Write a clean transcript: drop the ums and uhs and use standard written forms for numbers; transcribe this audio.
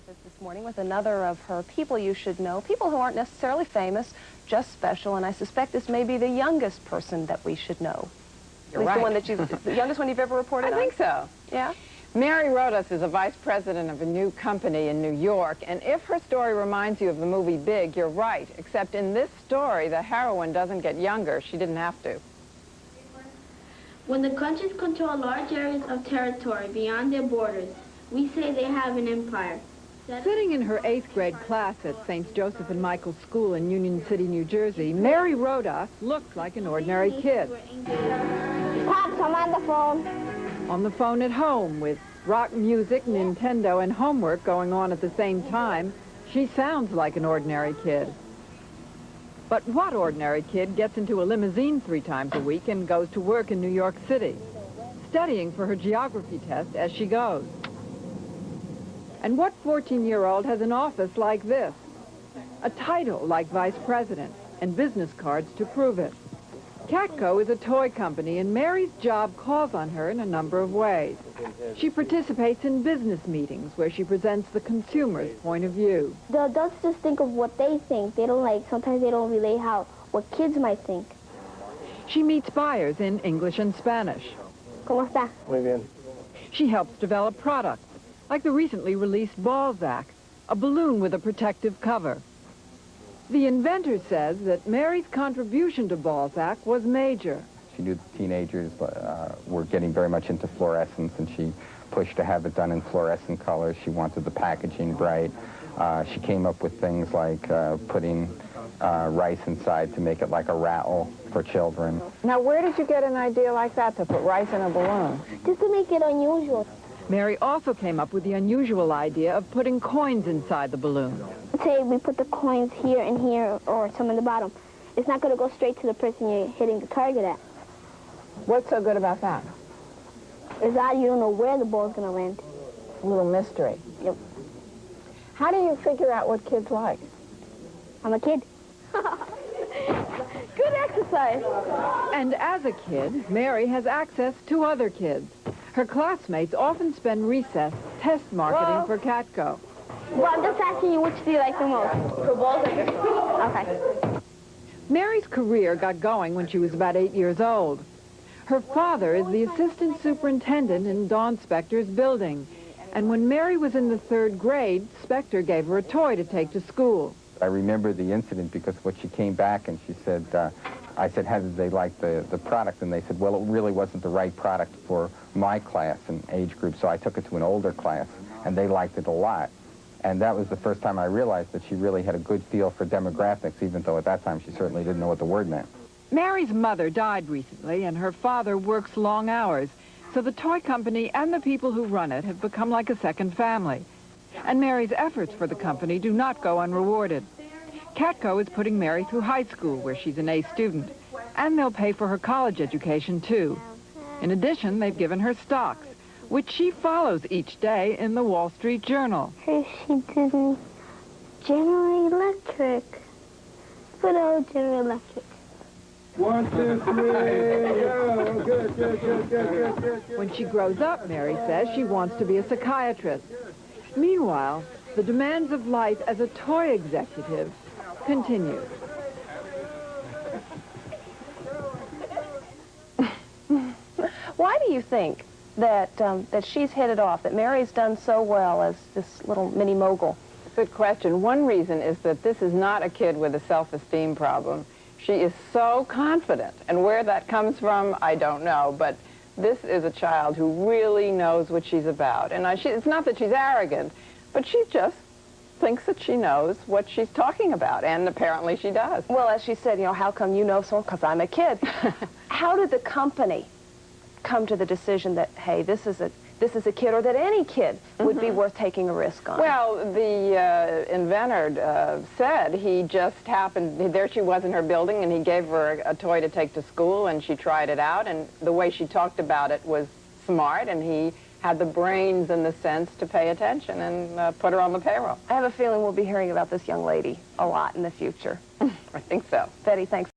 with us this morning with another of her people you should know, people who aren't necessarily famous, just special, and I suspect this may be the youngest person that we should know. You're At least right. the one that the youngest one you've ever reported on? I think so. Yeah? Mary Rodas is a vice president of a new company in New York, and if her story reminds you of the movie Big, you're right, except in this story, the heroine doesn't get younger. She didn't have to. When the countries control large areas of territory beyond their borders, we say they have an empire. Sitting in her 8th grade class at St. Joseph and Michael's School in Union City, New Jersey, Mary Rodas looked like an ordinary kid. Pops, I'm on the phone. On the phone at home with rock music, Nintendo, and homework going on at the same time, she sounds like an ordinary kid. But what ordinary kid gets into a limousine 3 times a week and goes to work in New York City, studying for her geography test as she goes? And what 14-year-old has an office like this, a title like vice president, and business cards to prove it? Catco is a toy company, and Mary's job calls on her in a number of ways. She participates in business meetings where she presents the consumer's point of view. The adults just think of what they think. They don't sometimes they don't relate what kids might think. She meets buyers in English and Spanish. ¿Cómo está? Muy bien. She helps develop products, like the recently released Balzac, a balloon with a protective cover. The inventor says that Mary's contribution to Balzac was major. She knew the teenagers were getting very much into fluorescence, and she pushed to have it done in fluorescent colors. She wanted the packaging bright. She came up with things like putting rice inside to make it like a rattle for children. Now, where did you get an idea like that, to put rice in a balloon? Just to make it unusual. Mary also came up with the unusual idea of putting coins inside the balloon. Say we put the coins here and here, or some in the bottom. It's not going to go straight to the person you're hitting the target at. What's so good about that? Is that you don't know where the ball's going to land. A little mystery. Yep. How do you figure out what kids like? I'm a kid. Good exercise. And as a kid, Mary has access to other kids. Her classmates often spend recess test marketing for Catco. Well, I'm just asking you, which do you like the most? For Balzac? Okay. Mary's career got going when she was about 8 years old. Her father is the assistant superintendent in Don Spector's building. And when Mary was in the 3rd grade, Spector gave her a toy to take to school. I remember the incident because when she came back and she said, I said, how did they like the product? And they said, well, it really wasn't the right product for my class and age group, so I took it to an older class, and they liked it a lot. And that was the first time I realized that she really had a good feel for demographics, even though at that time she certainly didn't know what the word meant. Mary's mother died recently, and her father works long hours, so the toy company and the people who run it have become like a second family. And Mary's efforts for the company do not go unrewarded. Catco is putting Mary through high school, where she's an A student, and they'll pay for her college education, too. In addition, they've given her stocks, which she follows each day in the Wall Street Journal. Hershey Disney, General Electric. Good old General Electric. 1, 2, 3, go. Good. When she grows up, Mary says she wants to be a psychiatrist. Meanwhile, the demands of life as a toy executive continue. Why do you think that, that she's hit it off, that Mary's done so well as this little mini mogul? Good question. One reason is that this is not a kid with a self-esteem problem. She is so confident, and where that comes from, I don't know, but this is a child who really knows what she's about. And it's not that she's arrogant, but she just thinks that she knows what she's talking about, and apparently she does. Well, as she said, you know, how come you know so? Because I'm a kid. How did the company come to the decision that, hey, this is a kid, or that any kid would be worth taking a risk on? Well, the inventor said he just happened, there she was in her building, and he gave her a toy to take to school, and she tried it out, and the way she talked about it was smart, and he had the brains and the sense to pay attention and put her on the payroll. I have a feeling we'll be hearing about this young lady a lot in the future. I think so. Betty, thanks.